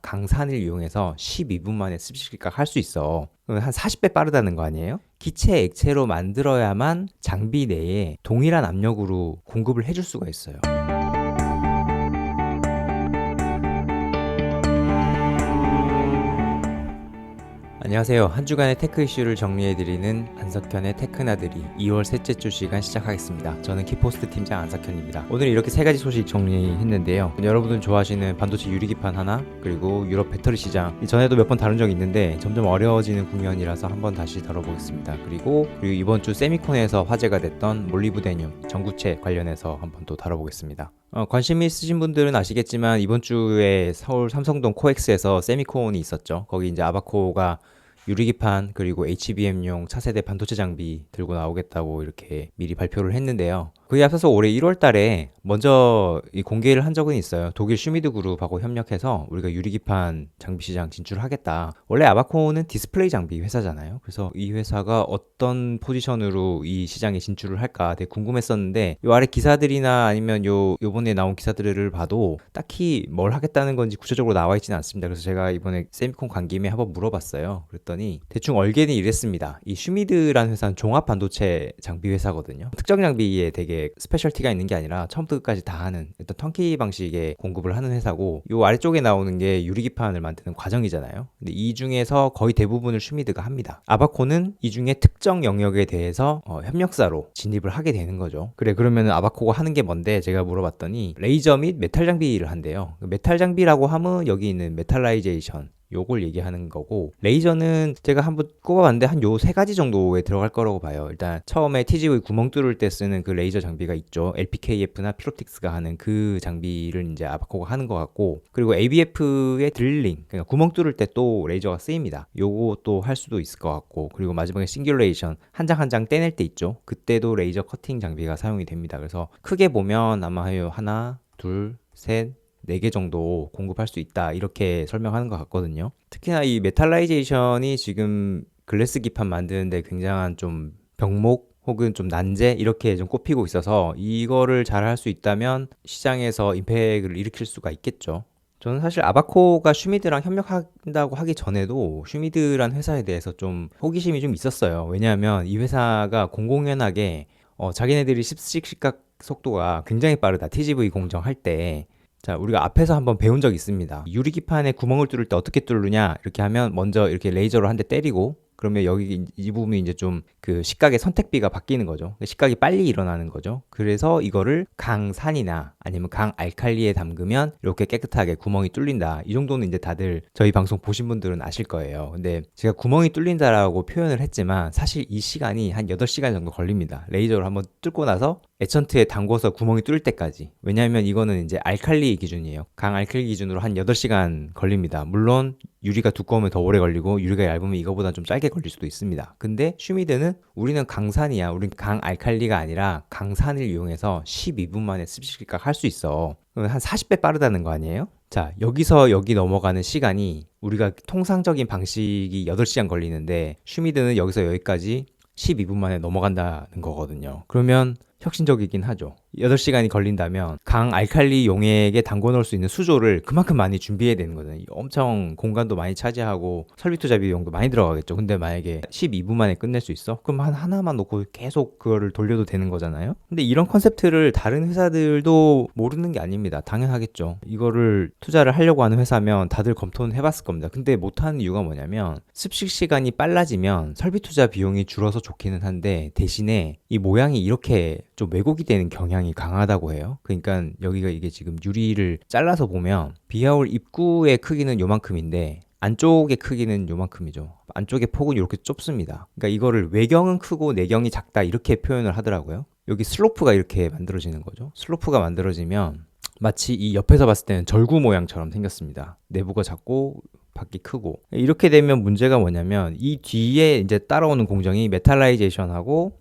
강산을 이용해서 12분 만에 습식시각 할 수 있어. 그러면 한 40배 빠르다는 거 아니에요? 기체 액체로 만들어야만 장비 내에 동일한 압력으로 공급을 해줄 수가 있어요. 안녕하세요. 한 주간의 테크 이슈를 정리해드리는 안석현의 테크나들이 2월 셋째 주 시간 시작하겠습니다. 저는 키포스트 팀장 안석현입니다. 오늘 이렇게 세 가지 소식 정리했는데요. 여러분들 좋아하시는 반도체 유리기판 하나, 그리고 유럽 배터리 시장, 전에도 몇 번 다룬 적이 있는데 점점 어려워지는 국면이라서 한번 다시 다뤄보겠습니다. 그리고 이번 주 세미콘에서 화제가 됐던 몰리브데늄 전구체 관련해서 한번 또 다뤄보겠습니다. 관심 있으신 분들은 아시겠지만 이번 주에 서울 삼성동 코엑스에서 세미콘이 있었죠. 거기 이제 아바코가 유리기판 그리고 HBM용 차세대 반도체 장비 들고 나오겠다고 이렇게 미리 발표를 했는데요. 그에 앞서서 올해 1월 달에 먼저 이 공개를 한 적은 있어요. 독일 슈미드 그룹하고 협력해서 우리가 유리기판 장비 시장 진출하겠다. 원래 아바코는 디스플레이 장비 회사잖아요. 그래서 이 회사가 어떤 포지션으로 이 시장에 진출을 할까 되게 궁금했었는데 요 아래 기사들이나 아니면 요번에 나온 기사들을 봐도 딱히 뭘 하겠다는 건지 구체적으로 나와 있지는 않습니다. 그래서 제가 이번에 세미콘 간 김에 한번 물어봤어요. 그랬더니 대충 얼개는 이랬습니다. 이 슈미드라는 회사는 종합 반도체 장비 회사거든요. 특정 장비에 되게 스페셜티가 있는 게 아니라 처음부터 끝까지 다 하는 일단 턴키 방식의 공급을 하는 회사고, 요 아래쪽에 나오는 게 유리기판을 만드는 과정이잖아요. 근데 이 중에서 거의 대부분을 슈미드가 합니다. 아바코는 이 중에 특정 영역에 대해서 협력사로 진입을 하게 되는 거죠. 그래, 그러면 아바코가 하는 게 뭔데? 제가 물어봤더니 레이저 및 메탈 장비를 한대요. 메탈 장비라고 하면 여기 있는 메탈라이제이션, 요걸 얘기하는 거고, 레이저는 제가 한번 꼽아봤는데 한 요 세 가지 정도에 들어갈 거라고 봐요. 일단 처음에 TGV 구멍 뚫을 때 쓰는 그 레이저 장비가 있죠. LPKF나 피로틱스가 하는 그 장비를 이제 아바코가 하는 것 같고, 그리고 ABF의 드릴링, 그러니까 구멍 뚫을 때 또 레이저가 쓰입니다. 요것도 할 수도 있을 것 같고, 그리고 마지막에 싱귤레이션, 한 장 한 장 떼낼 때 있죠. 그때도 레이저 커팅 장비가 사용이 됩니다. 그래서 크게 보면 아마 하나, 둘, 셋, 4개 정도 공급할 수 있다, 이렇게 설명하는 것 같거든요. 특히나 이 메탈라이제이션이 지금 글래스 기판 만드는데 굉장한 좀 병목 혹은 좀 난제 이렇게 좀 꼽히고 있어서 이거를 잘 할 수 있다면 시장에서 임팩트를 일으킬 수가 있겠죠. 저는 사실 아바코가 슈미드랑 협력한다고 하기 전에도 슈미드란 회사에 대해서 좀 호기심이 좀 있었어요. 왜냐하면 이 회사가 공공연하게 자기네들이 습식시각 속도가 굉장히 빠르다, TGV 공정할 때. 자, 우리가 앞에서 한번 배운 적 있습니다. 유리기판에 구멍을 뚫을 때 어떻게 뚫느냐, 이렇게 하면 먼저 이렇게 레이저로 한 대 때리고, 그러면 여기 이 부분이 이제 좀 그 식각의 선택비가 바뀌는 거죠. 식각이 빨리 일어나는 거죠. 그래서 이거를 강산이나 아니면 강알칼리에 담그면 이렇게 깨끗하게 구멍이 뚫린다. 이 정도는 이제 다들 저희 방송 보신 분들은 아실 거예요. 근데 제가 구멍이 뚫린다라고 표현을 했지만 사실 이 시간이 한 8시간 정도 걸립니다. 레이저로 한번 뚫고 나서 에천트에 담궈서 구멍이 뚫릴 때까지. 왜냐하면 이거는 이제 알칼리 기준이에요. 강알칼리 기준으로 한 8시간 걸립니다. 물론 유리가 두꺼우면 더 오래 걸리고 유리가 얇으면 이거보다 좀 짧게 걸릴 수도 있습니다. 근데 슈미드는 우리는 강산이야. 우리는 강알칼리가 아니라 강산을 이용해서 12분 만에 습식시각 할 수 있어. 그러면 한 40배 빠르다는 거 아니에요? 자, 여기서 여기 넘어가는 시간이 우리가 통상적인 방식이 8시간 걸리는데 슈미드는 여기서 여기까지 12분 만에 넘어간다는 거거든요. 그러면 혁신적이긴 하죠. 8시간이 걸린다면 강 알칼리 용액에 담궈 넣을 수 있는 수조를 그만큼 많이 준비해야 되는 거잖아요. 엄청 공간도 많이 차지하고 설비 투자 비용도 많이 들어가겠죠. 근데 만약에 12분 만에 끝낼 수 있어? 그럼 하나만 놓고 계속 그거를 돌려도 되는 거잖아요. 근데 이런 컨셉트를 다른 회사들도 모르는 게 아닙니다. 당연하겠죠. 이거를 투자를 하려고 하는 회사면 다들 검토는 해봤을 겁니다. 근데 못하는 이유가 뭐냐면 습식 시간이 빨라지면 설비 투자 비용이 줄어서 좋기는 한데 대신에 이 모양이 이렇게 좀 왜곡이 되는 경향이 강하다고 해요. 그러니까 여기가 이게 지금 유리를 잘라서 보면 비하올 입구의 크기는 요만큼인데 안쪽의 크기는 요만큼이죠. 안쪽의 폭은 이렇게 좁습니다. 그러니까 이거를 외경은 크고 내경이 작다, 이렇게 표현을 하더라고요. 여기 슬로프가 이렇게 만들어지는 거죠. 슬로프가 만들어지면 마치 이 옆에서 봤을 때는 절구 모양처럼 생겼습니다. 내부가 작고 밖이 크고. 이렇게 되면 문제가 뭐냐면 이 뒤에 이제 따라오는 공정이 메탈라이제이션하고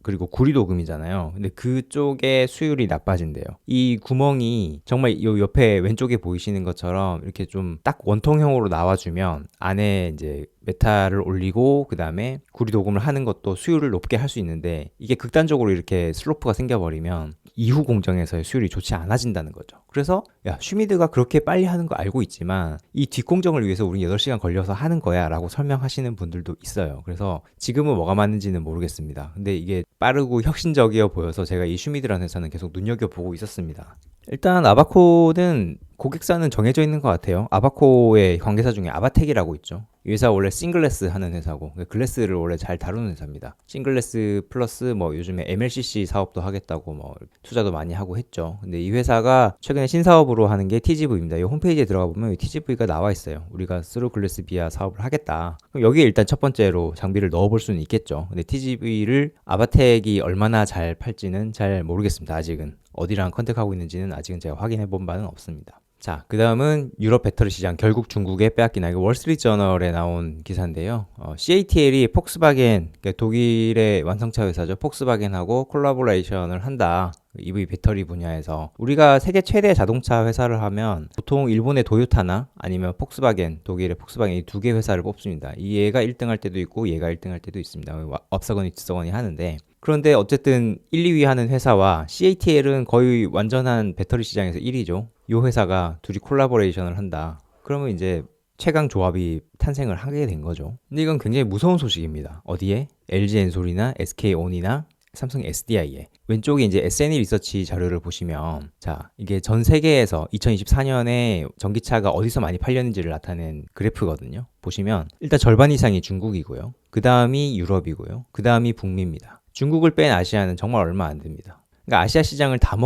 그리고 구리도금이잖아요. 근데 그쪽의 수율이 나빠진대요. 이 구멍이 정말 요 옆에 왼쪽에 보이시는 것처럼 이렇게 좀 딱 원통형으로 나와주면 안에 이제 메탈을 올리고 그 다음에 구리도금을 하는 것도 수율을 높게 할 수 있는데 이게 극단적으로 이렇게 슬로프가 생겨버리면 이후 공정에서의 수율이 좋지 않아진다는 거죠. 그래서 야, 슈미드가 그렇게 빨리 하는 거 알고 있지만 이 뒷공정을 위해서 우린 8시간 걸려서 하는 거야 라고 설명하시는 분들도 있어요. 그래서 지금은 뭐가 맞는지는 모르겠습니다. 근데 이게 빠르고 혁신적이어 보여서 제가 이 슈미드라는 회사는 계속 눈여겨보고 있었습니다. 일단 아바코는 고객사는 정해져 있는 것 같아요. 아바코의 관계사 중에 아바텍이라고 있죠. 이 회사 원래 싱글레스 하는 회사고 글래스를 원래 잘 다루는 회사입니다. 싱글레스 플러스 뭐 요즘에 MLCC 사업도 하겠다고 뭐 투자도 많이 하고 했죠. 근데 이 회사가 최근에 신사업으로 하는 게 TGV입니다. 이 홈페이지에 들어가 보면 이 TGV가 나와 있어요. 우리가 스루 글래스 비아 사업을 하겠다. 그럼 여기에 일단 첫 번째로 장비를 넣어볼 수는 있겠죠. 근데 TGV를 아바텍이 얼마나 잘 팔지는 잘 모르겠습니다. 아직은. 어디랑 컨택하고 있는지는 아직은 제가 확인해 본 바는 없습니다. 자, 그 다음은 유럽 배터리 시장 결국 중국에 빼앗기나. 이거 월스트리트 저널에 나온 기사인데요. CATL이 폭스바겐, 그러니까 독일의 완성차 회사죠. 폭스바겐하고 콜라보레이션을 한다. EV 배터리 분야에서. 우리가 세계 최대 자동차 회사를 하면 보통 일본의 도요타나 아니면 폭스바겐, 독일의 폭스바겐 이 두 개 회사를 뽑습니다. 이 얘가 1등 할 때도 있고 얘가 1등 할 때도 있습니다. 앞서거니 뒤서거니 하는데, 그런데 어쨌든 1, 2위 하는 회사와 CATL은 거의 완전한 배터리 시장에서 1위죠. 이 회사가 둘이 콜라보레이션을 한다. 그러면 이제 최강 조합이 탄생을 하게 된 거죠. 근데 이건 굉장히 무서운 소식입니다. 어디에? LG 엔솔이나 SK온이나 삼성 SDI에. 왼쪽에 이제 SNE 리서치 자료를 보시면, 자, 이게 전 세계에서 2024년에 전기차가 어디서 많이 팔렸는지를 나타낸 그래프거든요. 보시면 일단 절반 이상이 중국이고요. 그 다음이 유럽이고요. 그 다음이 북미입니다. 중국을 뺀 아시아는 정말 얼마 안 됩니다. 그러니까 아시아 시장을 다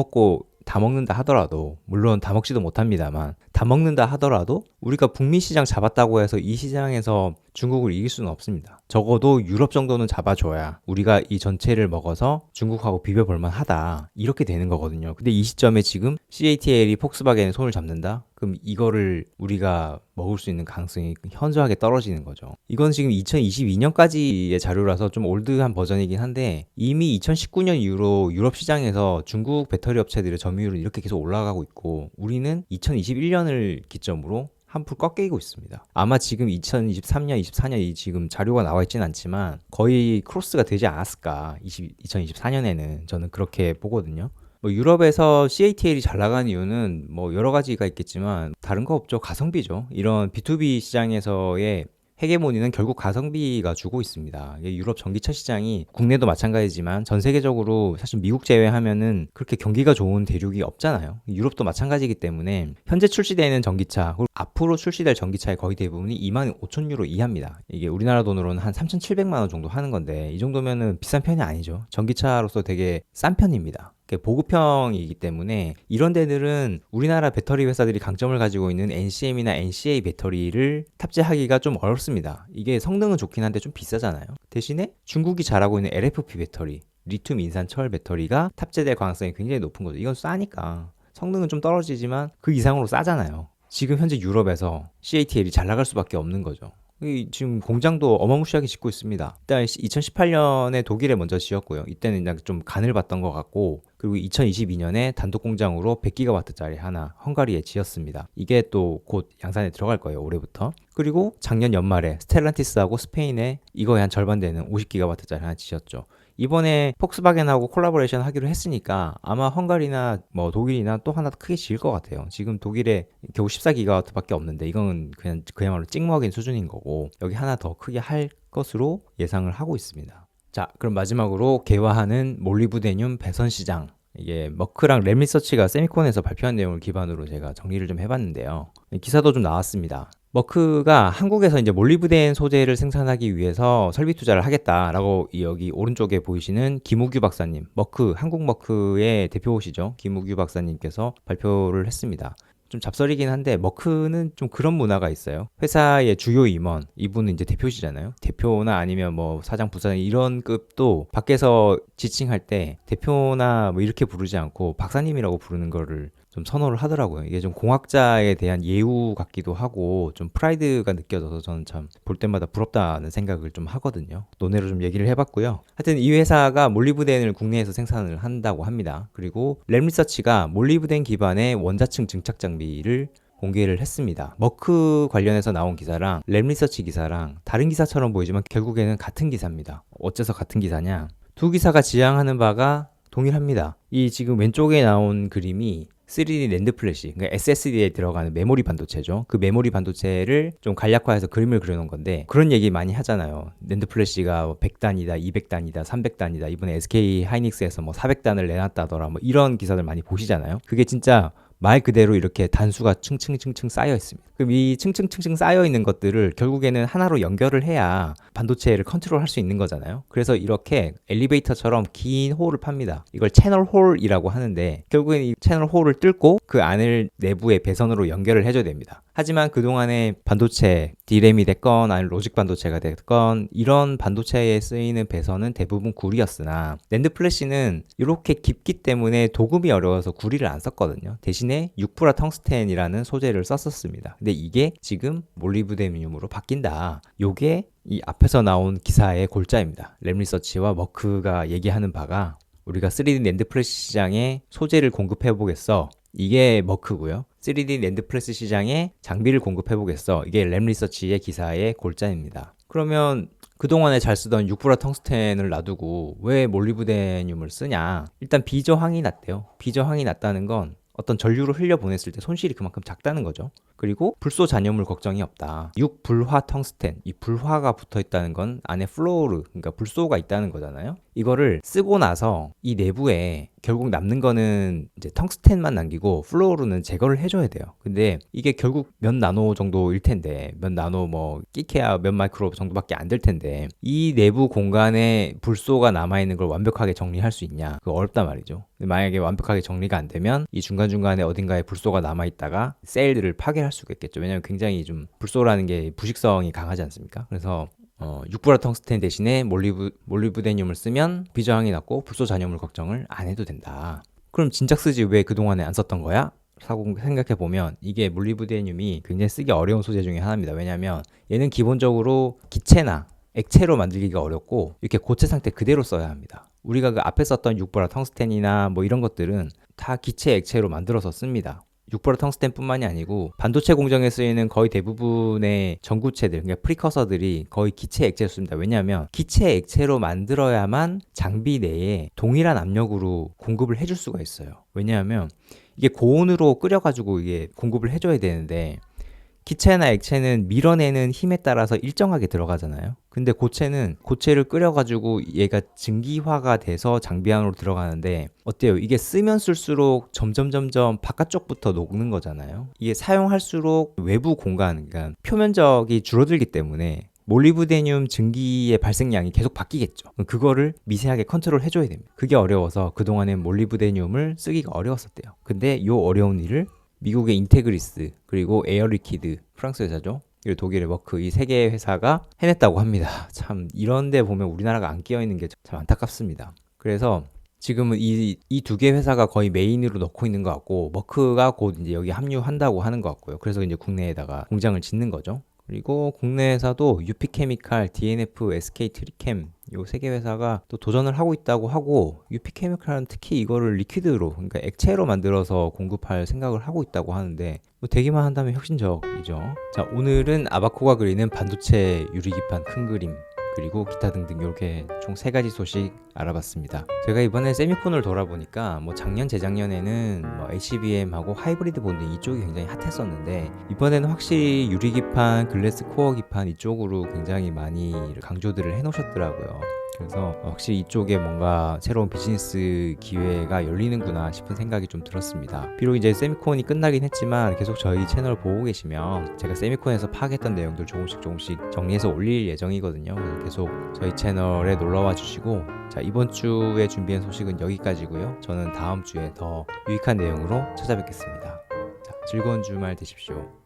먹는다 하더라도, 물론 다 먹지도 못합니다만, 다 먹는다 하더라도 우리가 북미 시장 잡았다고 해서 이 시장에서 중국을 이길 수는 없습니다. 적어도 유럽 정도는 잡아줘야 우리가 이 전체를 먹어서 중국하고 비벼볼만 하다. 이렇게 되는 거거든요. 근데 이 시점에 지금 CATL이 폭스바겐의 손을 잡는다? 그럼 이거를 우리가 먹을 수 있는 가능성이 현저하게 떨어지는 거죠. 이건 지금 2022년까지의 자료라서 좀 올드한 버전이긴 한데, 이미 2019년 이후로 유럽 시장에서 중국 배터리 업체들의 점유율은 이렇게 계속 올라가고 있고, 우리는 2021년을 기점으로 한풀 꺾이고 있습니다. 아마 지금 2023년, 24년이 지금 자료가 나와 있지는 않지만 거의 크로스가 되지 않았을까. 2024년에는 저는 그렇게 보거든요. 뭐 유럽에서 CATL이 잘 나가는 이유는 뭐 여러 가지가 있겠지만 다른 거 없죠. 가성비죠. 이런 B2B 시장에서의 헤게모니는 결국 가성비가 주고 있습니다. 유럽 전기차 시장이 국내도 마찬가지지만 전 세계적으로 사실 미국 제외하면은 그렇게 경기가 좋은 대륙이 없잖아요. 유럽도 마찬가지이기 때문에 현재 출시되는 전기차, 그리고 앞으로 출시될 전기차의 거의 대부분이 25,000유로 이하입니다. 이게 우리나라 돈으로는 한 3,700만 원 정도 하는 건데, 이 정도면은 비싼 편이 아니죠. 전기차로서 되게 싼 편입니다. 보급형이기 때문에 이런 데들은 우리나라 배터리 회사들이 강점을 가지고 있는 NCM이나 NCA 배터리를 탑재하기가 좀 어렵습니다. 이게 성능은 좋긴 한데 좀 비싸잖아요. 대신에 중국이 잘하고 있는 LFP 배터리, 리튬 인산철 배터리가 탑재될 가능성이 굉장히 높은 거죠. 이건 싸니까 성능은 좀 떨어지지만 그 이상으로 싸잖아요. 지금 현재 유럽에서 CATL이 잘 나갈 수밖에 없는 거죠. 지금 공장도 어마무시하게 짓고 있습니다. 일단 2018년에 독일에 먼저 지었고요. 이때는 좀 간을 봤던 것 같고, 그리고 2022년에 단독 공장으로 100GW짜리 하나 헝가리에 지었습니다. 이게 또 곧 양산에 들어갈 거예요. 올해부터. 그리고 작년 연말에 스텔란티스하고 스페인에 이거의 한 절반 되는 50GW짜리 하나 지었죠. 이번에 폭스바겐하고 콜라보레이션 하기로 했으니까 아마 헝가리나 뭐 독일이나 또 하나 크게 지을 것 같아요. 지금 독일에 겨우 14GW밖에 없는데 이건 그냥 그야말로 찍먹인 수준인 거고, 여기 하나 더 크게 할 것으로 예상을 하고 있습니다. 자, 그럼 마지막으로 개화하는 몰리브데늄 배선 시장. 이게 머크랑 램리서치가 세미콘에서 발표한 내용을 기반으로 제가 정리를 좀 해봤는데요. 기사도 좀 나왔습니다. 머크가 한국에서 이제 몰리브덴 소재를 생산하기 위해서 설비 투자를 하겠다라고 여기 오른쪽에 보이시는 김우규 박사님, 한국 머크의 대표시죠. 김우규 박사님께서 발표를 했습니다. 좀 잡설이긴 한데 머크는 좀 그런 문화가 있어요. 회사의 주요 임원, 이분은 이제 대표시잖아요. 대표나 아니면 뭐 사장, 부사장 이런 급도 밖에서 지칭할 때 대표나 뭐 이렇게 부르지 않고 박사님이라고 부르는 거를 좀 선호를 하더라고요. 이게 좀 공학자에 대한 예우 같기도 하고 좀 프라이드가 느껴져서 저는 참 볼 때마다 부럽다는 생각을 좀 하거든요. 논외로 좀 얘기를 해봤고요. 하여튼 이 회사가 몰리브덴을 국내에서 생산을 한다고 합니다. 그리고 램리서치가 몰리브덴 기반의 원자층 증착 장비를 공개를 했습니다. 머크 관련해서 나온 기사랑 램리서치 기사랑 다른 기사처럼 보이지만 결국에는 같은 기사입니다. 어째서 같은 기사냐? 두 기사가 지향하는 바가 동일합니다. 이 지금 왼쪽에 나온 그림이 3D 낸드 플래시, 그러니까 SSD에 들어가는 메모리 반도체죠. 그 메모리 반도체를 좀 간략화해서 그림을 그려놓은 건데, 그런 얘기 많이 하잖아요. 낸드 플래시가 100단이다, 200단이다, 300단이다. 이번에 SK 하이닉스에서 뭐 400단을 내놨다더라. 뭐 이런 기사들 많이 보시잖아요. 그게 진짜 말 그대로 이렇게 단수가 층층층층 쌓여 있습니다. 그럼 이 층층층층 쌓여 있는 것들을 결국에는 하나로 연결을 해야 반도체를 컨트롤할 수 있는 거잖아요. 그래서 이렇게 엘리베이터처럼 긴 홀을 팝니다. 이걸 채널 홀이라고 하는데, 결국에는 이 채널 홀을 뚫고 그 안을 내부의 배선으로 연결을 해줘야 됩니다. 하지만 그동안에 반도체, D램이 됐건 아니면 로직 반도체가 됐건 이런 반도체에 쓰이는 배선은 대부분 구리였으나, 낸드 플래시는 이렇게 깊기 때문에 도금이 어려워서 구리를 안 썼거든요. 대신에 6브라 텅스텐이라는 소재를 썼었습니다. 근데 이게 지금 몰리브데늄으로 바뀐다. 요게 이 앞에서 나온 기사의 골자입니다. 램리서치와 머크가 얘기하는 바가, 우리가 3D 낸드 플래시 시장에 소재를 공급해 보겠어. 이게 머크고요. 3D 낸드 플래시 시장에 장비를 공급해 보겠어. 이게 램리서치의 기사의 골자입니다. 그러면 그동안에 잘 쓰던 6브라 텅스텐을 놔두고 왜 몰리브데늄을 쓰냐? 일단 비저항이 낮대요. 비저항이 낮다는 건 어떤 전류를 흘려보냈을 때 손실이 그만큼 작다는 거죠. 그리고 불소 잔여물 걱정이 없다. 6불화 텅스텐, 이 불화가 붙어 있다는 건 안에 플로르, 그러니까 불소가 있다는 거잖아요. 이거를 쓰고 나서 이 내부에 결국 남는 거는 이제 텅스텐만 남기고 플로르는 제거를 해줘야 돼요. 근데 이게 결국 몇 나노 정도일 텐데, 몇 나노 뭐 끼케야 몇 마이크로 정도밖에 안 될 텐데, 이 내부 공간에 불소가 남아있는 걸 완벽하게 정리할 수 있냐? 그거 어렵단 말이죠. 근데 만약에 완벽하게 정리가 안 되면 이 중간중간에 어딘가에 불소가 남아있다가 셀들을 파괴할 수가 있겠죠. 왜냐하면 굉장히 좀 불소라는 게 부식성이 강하지 않습니까? 그래서 6브라 텅스텐 대신에 몰리브데늄을 쓰면 비저항이 낮고 불소 잔여물 걱정을 안 해도 된다. 그럼 진작 쓰지 왜 그동안에 안 썼던 거야? 라고 생각해보면, 이게 몰리브데늄이 굉장히 쓰기 어려운 소재 중에 하나입니다. 왜냐하면 얘는 기본적으로 기체나 액체로 만들기가 어렵고 이렇게 고체 상태 그대로 써야 합니다. 우리가 그 앞에 썼던 6브라 텅스텐이나 뭐 이런 것들은 다 기체 액체로 만들어서 씁니다. 6브라 텅스텐뿐만이 아니고 반도체 공정에 쓰이는 거의 대부분의 전구체들, 그러니까 프리커서들이 거의 기체 액체를 씁니다. 왜냐하면 기체 액체로 만들어야만 장비 내에 동일한 압력으로 공급을 해줄 수가 있어요. 왜냐하면 이게 고온으로 끓여가지고 이게 공급을 해줘야 되는데, 기체나 액체는 밀어내는 힘에 따라서 일정하게 들어가잖아요. 근데 고체를 끓여가지고 얘가 증기화가 돼서 장비 안으로 들어가는데, 어때요? 이게 쓰면 쓸수록 점점 바깥쪽부터 녹는 거잖아요. 이게 사용할수록 외부 공간, 그러니까 표면적이 줄어들기 때문에 몰리브데늄 증기의 발생량이 계속 바뀌겠죠. 그거를 미세하게 컨트롤 해줘야 됩니다. 그게 어려워서 그동안엔 몰리브데늄을 쓰기가 어려웠었대요. 근데 이 어려운 일을 미국의 인테그리스, 그리고 에어리퀴드, 프랑스 회사죠. 그리고 독일의 머크, 이 세 개의 회사가 해냈다고 합니다. 참 이런 데 보면 우리나라가 안 끼어 있는 게 참 안타깝습니다. 그래서 지금은 이 두 개 회사가 거의 메인으로 넣고 있는 것 같고, 머크가 곧 이제 여기 합류한다고 하는 것 같고요. 그래서 이제 국내에다가 공장을 짓는 거죠. 그리고 국내 회사도 UP케미칼, DNF, SK트리캠 요 세 개 회사가 또 도전을 하고 있다고 하고, UP케미칼은 특히 이거를 리퀴드로, 그러니까 액체로 만들어서 공급할 생각을 하고 있다고 하는데, 뭐 되기만 한다면 혁신적이죠. 자, 오늘은 아바코가 그리는 반도체 유리기판 큰 그림, 그리고 기타 등등 이렇게 총 3가지 소식 알아봤습니다. 제가 이번에 세미콘을 돌아보니까 뭐 작년 재작년에는 뭐 HBM하고 하이브리드 본드 이쪽이 굉장히 핫했었는데, 이번에는 확실히 유리기판, 글래스 코어 기판 이쪽으로 굉장히 많이 강조들을 해놓으셨더라고요. 그래서 확실히 이쪽에 뭔가 새로운 비즈니스 기회가 열리는구나 싶은 생각이 좀 들었습니다. 비록 이제 세미콘이 끝나긴 했지만 계속 저희 채널 보고 계시면 제가 세미콘에서 파악했던 내용들 조금씩 정리해서 올릴 예정이거든요. 그래서 계속 저희 채널에 놀러와 주시고, 자, 이번 주에 준비한 소식은 여기까지고요. 저는 다음 주에 더 유익한 내용으로 찾아뵙겠습니다. 자, 즐거운 주말 되십시오.